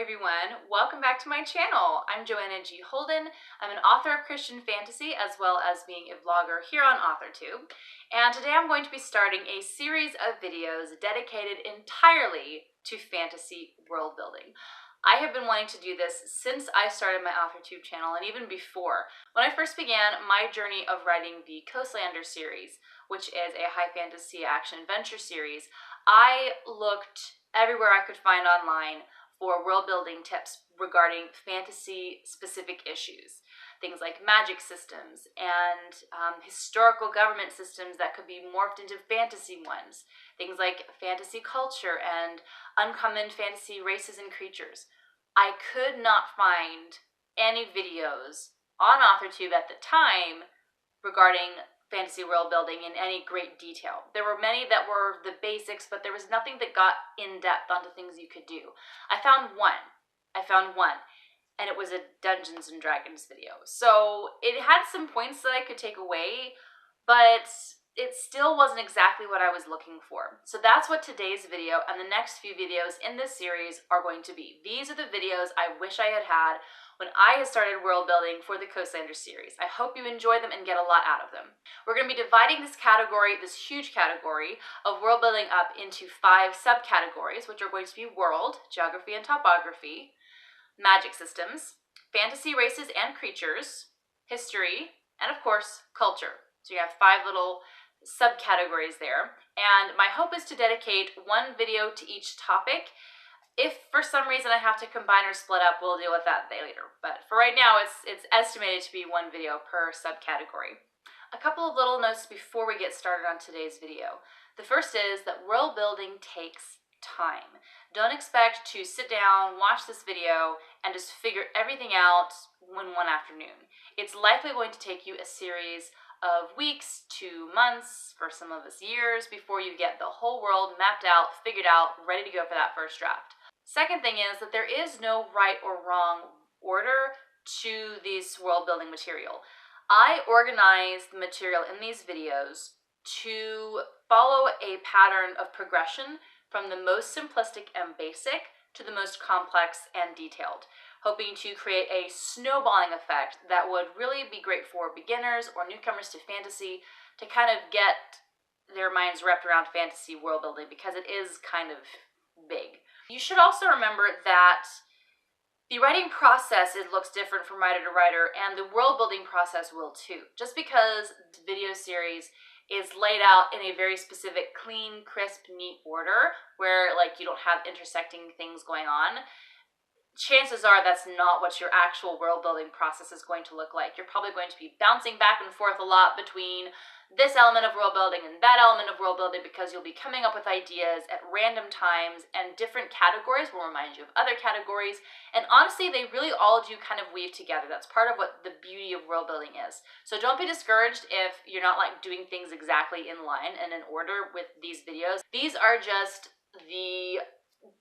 Hi everyone, welcome back to my channel. I'm Joanna G. Holden. I'm an author of Christian fantasy as well as being a vlogger here on AuthorTube. And today I'm going to be starting a series of videos dedicated entirely to fantasy world building. I have been wanting to do this since I started my AuthorTube channel and even before. When I first began my journey of writing the Coastlander series, which is a high fantasy action adventure series, I looked everywhere I could find online for world building tips regarding fantasy specific issues. Things like magic systems and historical government systems that could be morphed into fantasy ones. Things like fantasy culture and uncommon fantasy races and creatures. I could not find any videos on AuthorTube at the time regarding fantasy world building in any great detail. There were many that were the basics, but there was nothing that got in depth onto things you could do. I found one, and it was a Dungeons and Dragons video. So it had some points that I could take away, but it still wasn't exactly what I was looking for. So that's what today's video and the next few videos in this series are going to be. These are the videos I wish I had had when I had started world building for the Coastlander series. I hope you enjoy them and get a lot out of them. We're going to be dividing this category, this huge category of world building up into 5 subcategories, which are going to be world, geography and topography, magic systems, fantasy races and creatures, history, and of course, culture. So you have 5 little subcategories there. And my hope is to dedicate one video to each topic. If for some reason I have to combine or split up, we'll deal with that later. But for right now, it's estimated to be one video per subcategory. A couple of little notes before we get started on today's video. The first is that world building takes time. Don't expect to sit down, watch this video, and just figure everything out in one afternoon. It's likely going to take you a series of weeks to months, for some of us years, before you get the whole world mapped out, figured out, ready to go for that first draft. Second thing is that there is no right or wrong order to this world building material. I organize the material in these videos to follow a pattern of progression from the most simplistic and basic to the most complex and detailed, hoping to create a snowballing effect that would really be great for beginners or newcomers to fantasy to kind of get their minds wrapped around fantasy world building, because it is kind of big. You should also remember that the writing process looks different from writer to writer, and the world building process will too. Just because the video series is laid out in a very specific, clean, crisp, neat order where you don't have intersecting things going on, chances are that's not what your actual world building process is going to look like. You're probably going to be bouncing back and forth a lot between this element of world building and that element of world building, because you'll be coming up with ideas at random times, and different categories will remind you of other categories. And honestly, they really all do kind of weave together. That's part of what the beauty of world building is. So don't be discouraged if you're not doing things exactly in line and in order with these videos. These are just the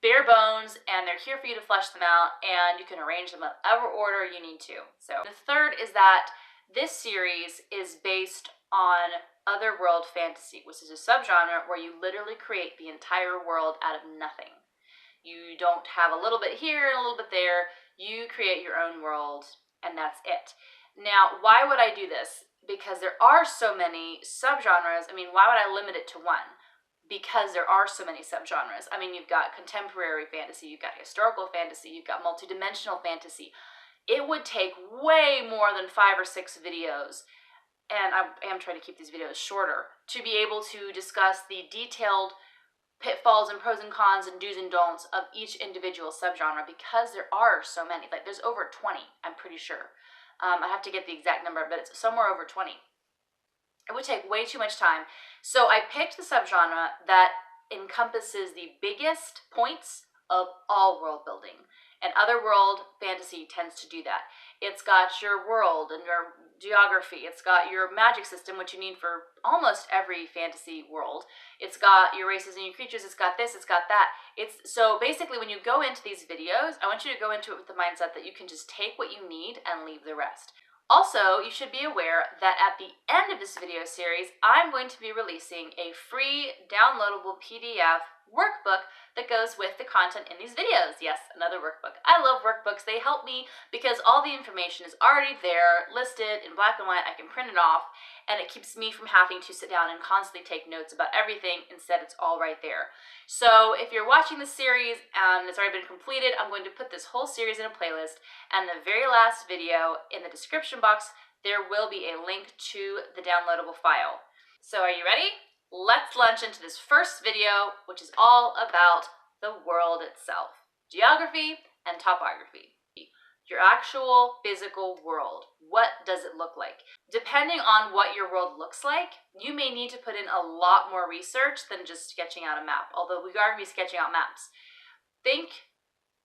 bare bones, and they're here for you to flesh them out, and you can arrange them in whatever order you need to. So the third is that this series is based on otherworld fantasy, which is a subgenre where you literally create the entire world out of nothing. You don't have a little bit here and a little bit there. You create your own world, and that's it. Now, why would I do this? Because there are so many subgenres. I mean, why would I limit it to one? Because there are so many subgenres. I mean, you've got contemporary fantasy, you've got historical fantasy, you've got multidimensional fantasy. It would take way more than 5 or 6 videos, and I am trying to keep these videos shorter, to be able to discuss the detailed pitfalls and pros and cons and do's and don'ts of each individual subgenre, because there are so many. There's over 20, I'm pretty sure. I have to get the exact number, but it's somewhere over 20. It would take way too much time. So I picked the subgenre that encompasses the biggest points of all world building. And otherworld fantasy tends to do that. It's got your world and your geography. It's got your magic system, which you need for almost every fantasy world. It's got your races and your creatures. It's got this, it's got that. So basically, when you go into these videos, I want you to go into it with the mindset that you can just take what you need and leave the rest. Also, you should be aware that at the end of this video series, I'm going to be releasing a free downloadable PDF workbook that goes with the content in these videos. Yes, another workbook. I love workbooks. They help me because all the information is already there, listed in black and white. I can print it off, and it keeps me from having to sit down and constantly take notes about everything. Instead, it's all right there. So if you're watching this series and it's already been completed, I'm going to put this whole series in a playlist, and the very last video in the description box, there will be a link to the downloadable file. So are you ready? Let's launch into this first video, which is all about the world itself. Geography and topography. Your actual physical world. What does it look like? Depending on what your world looks like, you may need to put in a lot more research than just sketching out a map, although we are going to be sketching out maps. Think,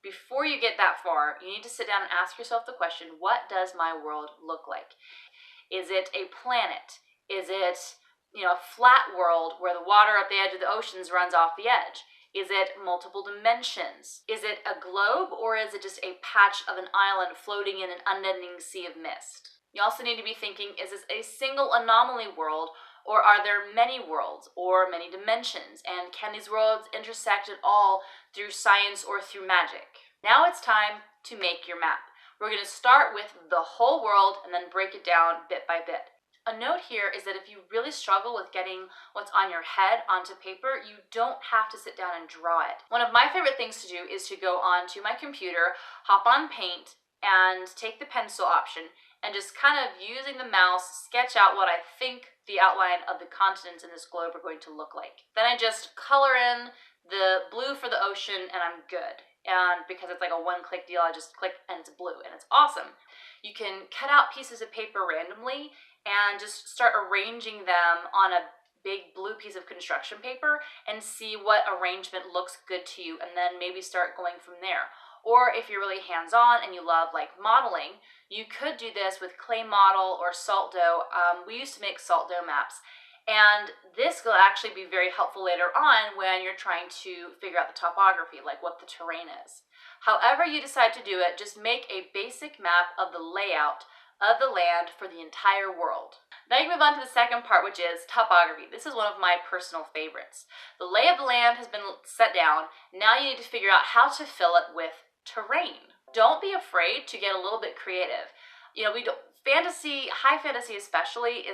before you get that far, you need to sit down and ask yourself the question, what does my world look like? Is it a planet? Is it a flat world where the water at the edge of the oceans runs off the edge? Is it multiple dimensions? Is it a globe, or is it just a patch of an island floating in an unending sea of mist? You also need to be thinking, is this a single anomaly world, or are there many worlds or many dimensions? And can these worlds intersect at all through science or through magic? Now it's time to make your map. We're going to start with the whole world and then break it down bit by bit. A note here is that if you really struggle with getting what's on your head onto paper, you don't have to sit down and draw it. One of my favorite things to do is to go onto my computer, hop on Paint, and take the pencil option, and just kind of using the mouse, sketch out what I think the outline of the continents in this globe are going to look like. Then I just color in the blue for the ocean, and I'm good. And because it's like a one-click deal, I just click and it's blue, and it's awesome. You can cut out pieces of paper randomly and just start arranging them on a big blue piece of construction paper and see what arrangement looks good to you, and then maybe start going from there. Or if you're really hands-on and you love like modeling, you could do this with clay model or salt dough. We used to make salt dough maps, and this will actually be very helpful later on when you're trying to figure out the topography, like what the terrain is. However you decide to do it, just make a basic map of the layout of the land for the entire world. Now you move on to the second part, which is topography. This is one of my personal favorites. The lay of the land has been set down. Now you need to figure out how to fill it with terrain. Don't be afraid to get a little bit creative. High fantasy especially,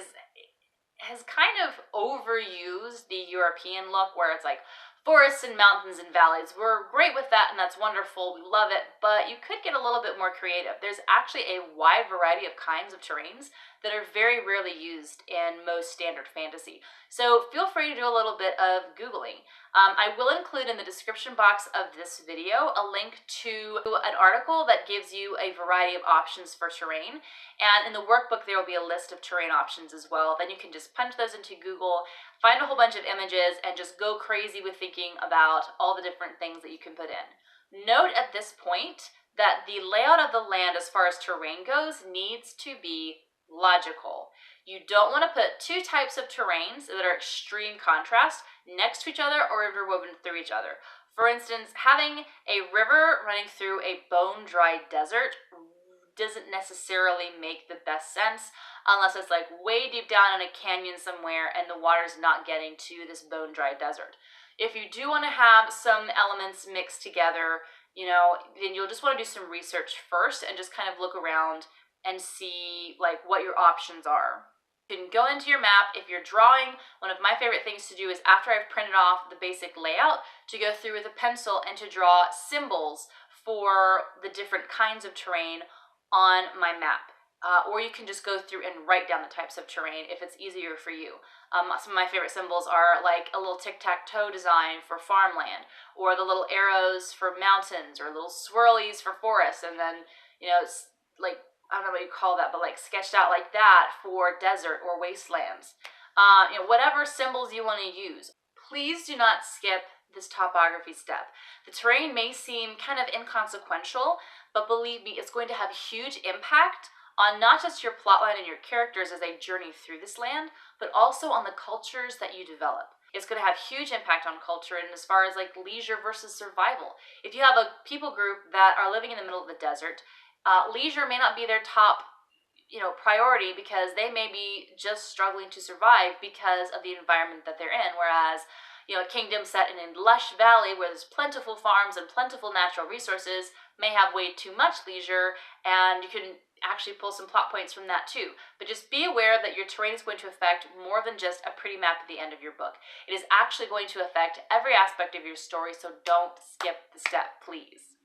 has kind of overused the European look where it's like forests and mountains and valleys. We're great with that, and that's wonderful. We love it, but you could get a little bit more creative. There's actually a wide variety of kinds of terrains that are very rarely used in most standard fantasy. So feel free to do a little bit of Googling. I will include in the description box of this video a link to an article that gives you a variety of options for terrain. And in the workbook, there will be a list of terrain options as well. Then you can just punch those into Google, find a whole bunch of images, and just go crazy with thinking about all the different things that you can put in. Note at this point that the layout of the land as far as terrain goes needs to be logical. You don't want to put two types of terrains that are extreme contrast next to each other or interwoven through each other. For instance, having a river running through a bone-dry desert doesn't necessarily make the best sense unless it's like way deep down in a canyon somewhere and the water's not getting to this bone-dry desert. If you do want to have some elements mixed together, then you'll just want to do some research first and just kind of look around and see like what your options are. You can go into your map. If you're drawing, one of my favorite things to do is after I've printed off the basic layout, to go through with a pencil and to draw symbols for the different kinds of terrain on my map. Or you can just go through and write down the types of terrain if it's easier for you. Some of my favorite symbols are like a little tic-tac-toe design for farmland, or the little arrows for mountains, or little swirlies for forests, and then, like, I don't know what you call that, but like sketched out like that for desert or wastelands. Whatever symbols you want to use. Please do not skip this topography step. The terrain may seem kind of inconsequential, but believe me, it's going to have huge impact on not just your plotline and your characters as they journey through this land, but also on the cultures that you develop. It's going to have huge impact on culture, and as far as like leisure versus survival. If you have a people group that are living in the middle of the desert, leisure may not be their top priority because they may be just struggling to survive because of the environment that they're in, whereas a kingdom set in a lush valley where there's plentiful farms and plentiful natural resources may have way too much leisure, and you can actually pull some plot points from that too. But just be aware that your terrain is going to affect more than just a pretty map at the end of your book. It is actually going to affect every aspect of your story, so don't skip the step, please.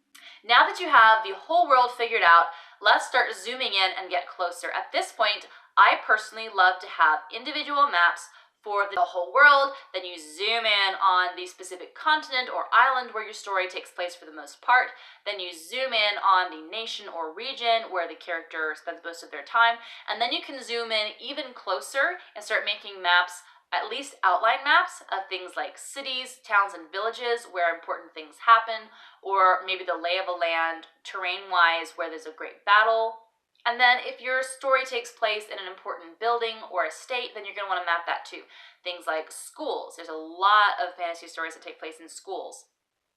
Now that you have the whole world figured out, let's start zooming in and get closer. At this point, I personally love to have individual maps for the whole world. Then you zoom in on the specific continent or island where your story takes place for the most part. Then you zoom in on the nation or region where the character spends most of their time. And then you can zoom in even closer and start making maps, at least outline maps of things like cities, towns, and villages where important things happen, or maybe the lay of a land, terrain-wise, where there's a great battle. And then if your story takes place in an important building or estate, then you're going to want to map that too. Things like schools. There's a lot of fantasy stories that take place in schools.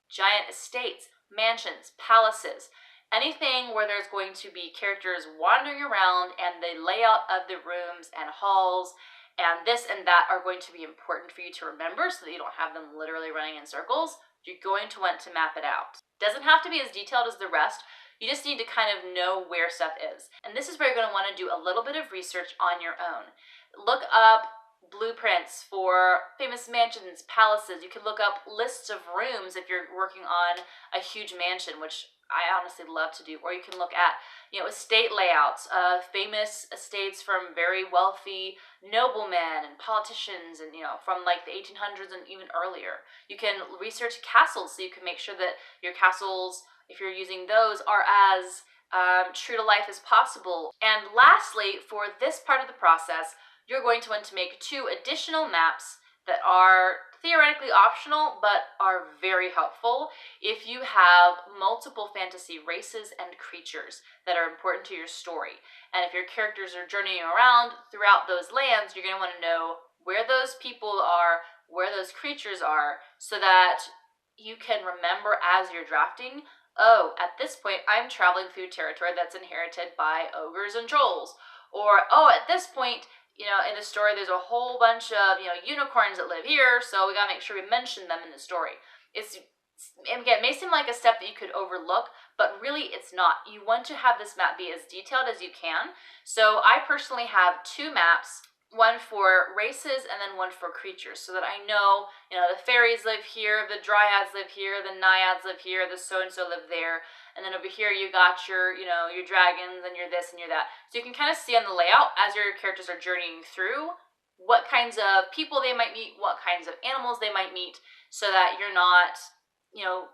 Giant estates, mansions, palaces, anything where there's going to be characters wandering around and the layout of the rooms and halls and this and that are going to be important for you to remember so that you don't have them literally running in circles. You're going to want to map it out. Doesn't have to be as detailed as the rest. You just need to kind of know where stuff is. And this is where you're going to want to do a little bit of research on your own. Look up blueprints for famous mansions, palaces. You can look up lists of rooms if you're working on a huge mansion, which I honestly love to do. Or you can look at, estate layouts of famous estates from very wealthy noblemen and politicians and, from like the 1800s and even earlier. You can research castles so you can make sure that your castles, if you're using those, are as true to life as possible. And lastly, for this part of the process, you're going to want to make 2 additional maps that are theoretically optional, but are very helpful if you have multiple fantasy races and creatures that are important to your story. And if your characters are journeying around throughout those lands, you're going to want to know where those people are, where those creatures are, so that you can remember as you're drafting, oh, at this point, I'm traveling through territory that's inherited by ogres and trolls. Or, oh, at this point, in the story, there's a whole bunch of, unicorns that live here, so we gotta make sure we mention them in the story. Again, it may seem like a step that you could overlook, but really it's not. You want to have this map be as detailed as you can. So I personally have 2 maps, one for races and then one for creatures, so that I know, the fairies live here, the dryads live here, the naiads live here, the so-and-so live there, and then over here you got your, your dragons and your this and your that. So you can kind of see on the layout as your characters are journeying through what kinds of people they might meet, what kinds of animals they might meet, so that you're not,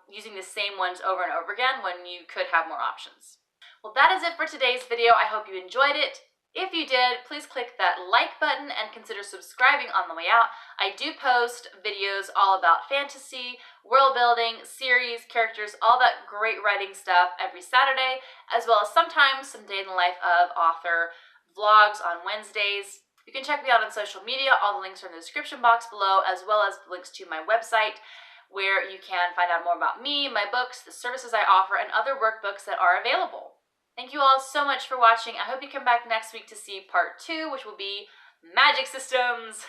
using the same ones over and over again when you could have more options. Well, that is it for today's video. I hope you enjoyed it. If you did, please click that like button and consider subscribing on the way out. I do post videos all about fantasy, world building, series, characters, all that great writing stuff every Saturday, as well as sometimes some day in the life of author vlogs on Wednesdays. You can check me out on social media. All the links are in the description box below, as well as links to my website, where you can find out more about me, my books, the services I offer, and other workbooks that are available. Thank you all so much for watching. I hope you come back next week to see part 2, which will be magic systems.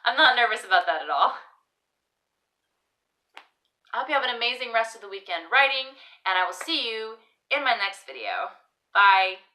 I'm not nervous about that at all. I hope you have an amazing rest of the weekend writing, and I will see you in my next video. Bye.